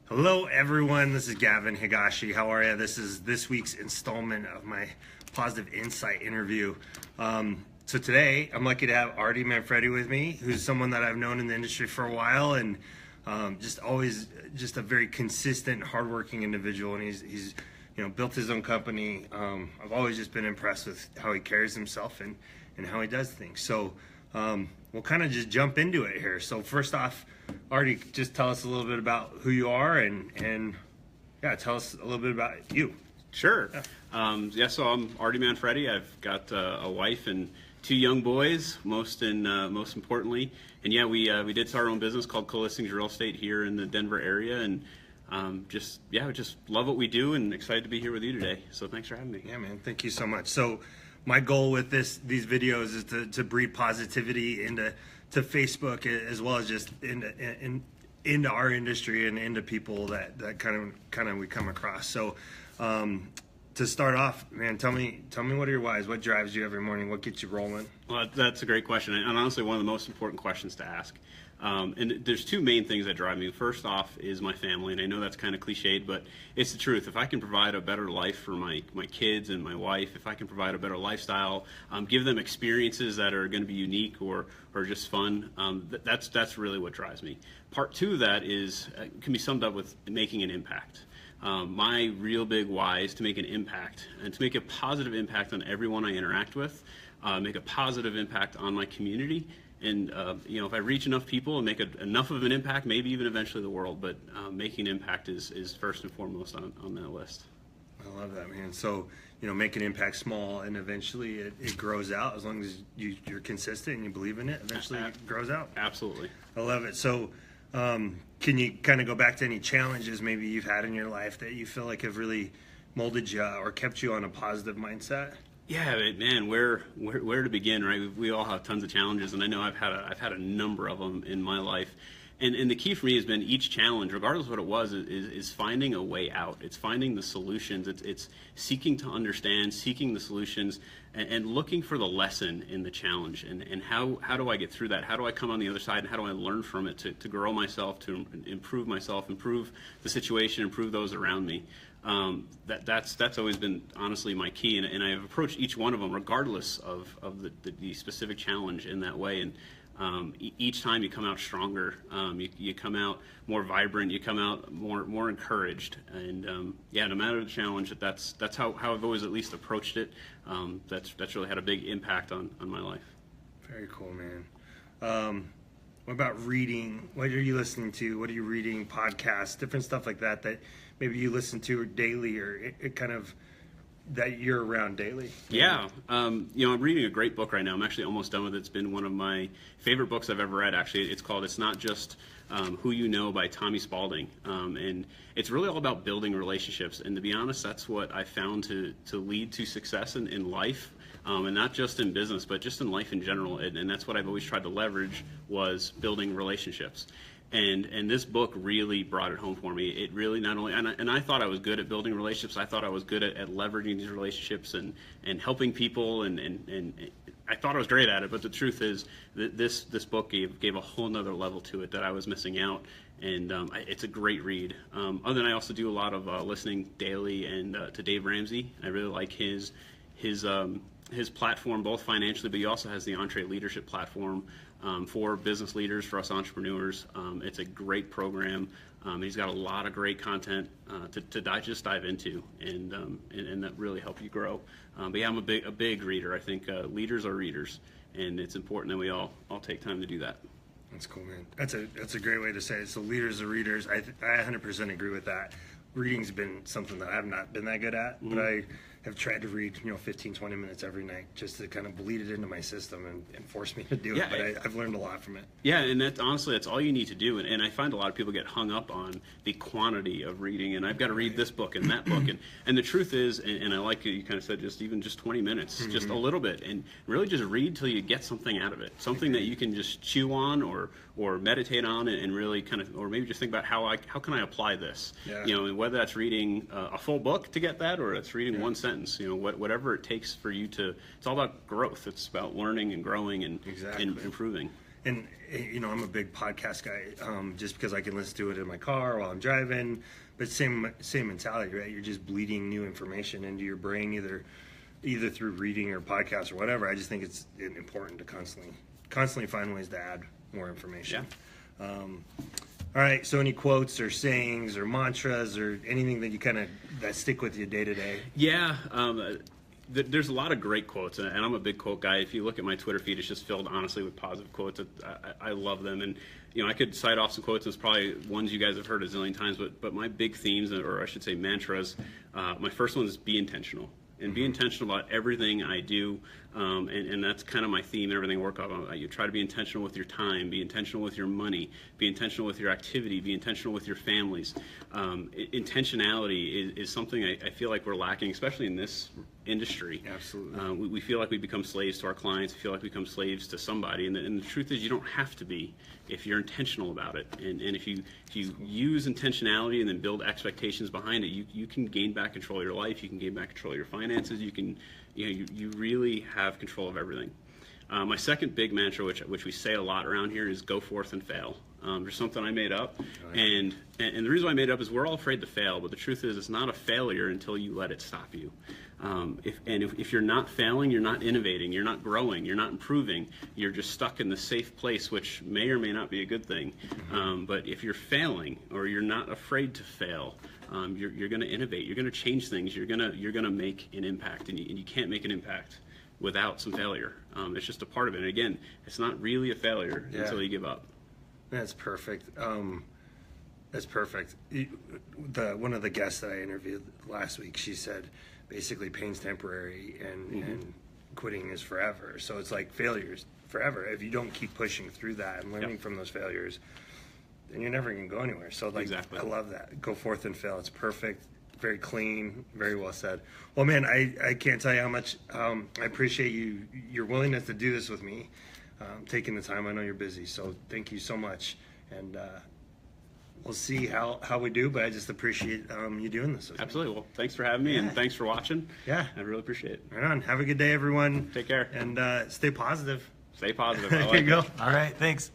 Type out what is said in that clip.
Hello everyone, this is Gavin Higashi. How are you? This is this week's installment of my Positive Insight interview. So today, I'm lucky to have Artie Manfredi with me, who's someone that I've known in the industry for a while, and just always just a very consistent, hardworking individual. And he's built his own company. I've always just been impressed with how he carries himself and how he does things. So we'll kind of just jump into it here. So first off, Artie, just tell us a little bit about who you are and tell us a little bit about you. Sure. So I'm Artie Manfredi. I've got a wife and two young boys, most importantly. And we did start our own business called Co-Listings Real Estate here in the Denver area, and we just love what we do and excited to be here with you today. So thanks for having me. Yeah, man. Thank you so much. So my goal with these videos is to breed positivity into Facebook, as well as just into our industry and into people that kind of we come across. So to start off, man, tell me what are your whys? What drives you every morning? What gets you rolling? Well, that's a great question, and honestly one of the most important questions to ask. And there's two main things that drive me. First off is my family, and I know that's kind of cliched, but it's the truth. If I can provide a better life for my kids and my wife, if I can provide a better lifestyle, give them experiences that are going to be unique or just fun, that's really what drives me. Part two of that can be summed up with making an impact. My real big why is to make an impact, and to make a positive impact on everyone I interact with, make a positive impact on my community. And if I reach enough people and make enough of an impact, maybe even eventually the world, but making an impact is first and foremost on that list. I love that, man. So, make an impact small, and eventually it grows out. As long as you're consistent and you believe in it, eventually it grows out. Absolutely. I love it. So can you kind of go back to any challenges maybe you've had in your life that you feel like have really molded you or kept you on a positive mindset? Yeah, man, where to begin, right? We all have tons of challenges, and I know I've had a number of them in my life. And the key for me has been each challenge, regardless of what it was, is finding a way out. It's finding the solutions. It's seeking to understand, seeking the solutions, and looking for the lesson in the challenge. And how do I get through that? How do I come on the other side, and how do I learn from it to grow myself, to improve myself, improve the situation, improve those around me? That's always been honestly my key, and I've approached each one of them regardless of the specific challenge in that way. And each time you come out stronger, you come out more vibrant, you come out more encouraged, and no matter the challenge, that's how I've always at least approached it. That's really had a big impact on my life. Very cool, man. What about reading? What are you listening to? What are you reading? Podcasts, different stuff like that maybe you listen to daily, or it kind of that you're around daily? Yeah. I'm reading a great book right now. I'm actually almost done with it. It's been one of my favorite books I've ever read, actually. It's called It's Not Just Who You Know by Tommy Spalding. And it's really all about building relationships. And to be honest, that's what I found to lead to success in life. And not just in business, but just in life in general. And that's what I've always tried to leverage, was building relationships. And this book really brought it home for me. It really not only, and I thought I was good at building relationships. I thought I was good at leveraging these relationships and helping people, and I thought I was great at it. But the truth is that this book gave a whole nother level to it that I was missing out. And it's a great read. Other than I also do a lot of listening daily and to Dave Ramsey. I really like his platform, both financially, but he also has the Entree Leadership platform for business leaders, for us entrepreneurs. It's a great program. He's got a lot of great content to dive into, and that really help you grow. But yeah, I'm a big reader. I think leaders are readers, and it's important that we all take time to do that. That's cool, man. That's a great way to say it. So leaders are readers. I 100% agree with that. Reading's been something that I've not been that good at, but I have tried to read 15, 20 minutes every night just to kind of bleed it into my system and force me to do it. But I've learned a lot from it. Yeah, and that's all you need to do. And I find a lot of people get hung up on the quantity of reading, and I've got to read this book and that book. And the truth is, and I like you kind of said, just 20 minutes, just a little bit, and really just read till you get something out of it, something that you can just chew on or meditate on, and really kind of, or maybe just think about how can I apply this? And whether that's reading a full book to get that, or it's reading one sentence. Whatever it takes for you to. It's all about growth. It's about learning and growing and improving. and you know, I'm a big podcast guy, just because I can listen to it in my car while I'm driving. But same mentality, right? You're just bleeding new information into your brain, either through reading or podcasts or whatever. I just think it's important to constantly find ways to add more information. Yeah. All right. So, any quotes or sayings or mantras or anything that you that stick with you day to day? Yeah. There's a lot of great quotes, and I'm a big quote guy. If you look at my Twitter feed, it's just filled, honestly, with positive quotes. I love them, and you know, I could cite off some quotes. It's probably ones you guys have heard a zillion times, but my big themes, or I should say mantras, my first one is be intentional. And be intentional about everything I do, and that's kind of my theme and everything I work on. You try to be intentional with your time, be intentional with your money, be intentional with your activity, be intentional with your families. Intentionality is something I feel like we're lacking, especially in this industry. Absolutely. We feel like we become slaves to our clients. We feel like we become slaves to somebody, and the truth is you don't have to be if you're intentional about it. And if you use intentionality and then build expectations behind it, you can gain back control of your life. You can gain back control of your finances. You really have control of everything. My second big mantra, which we say a lot around here, is go forth and fail. There's something I made up, and the reason why I made it up is we're all afraid to fail, but the truth is it's not a failure until you let it stop you. If you're not failing, you're not innovating, you're not growing, you're not improving, you're just stuck in the safe place, which may or may not be a good thing. But if you're failing, or you're not afraid to fail, you're going to innovate, you're going to change things, you're going to make an impact, and you can't make an impact without some failure. It's just a part of it. And again, it's not really a failure until you give up. That's perfect. That's perfect. One of the guests that I interviewed last week, she said, basically, pain's temporary and quitting is forever. So it's like failures forever. If you don't keep pushing through that and learning from those failures, then you're never going to go anywhere. So Exactly. I love that. Go forth and fail. It's perfect. Very clean. Very well said. Well, man, I can't tell you how much I appreciate your willingness to do this with me, taking the time. I know you're busy, so thank you so much. And we'll see how we do, but I just appreciate you doing this with Absolutely. Well, thanks for having me, and thanks for watching. Yeah. I really appreciate it. Right on. Have a good day, everyone. Take care. And stay positive. Stay positive. There you go. All right. Thanks.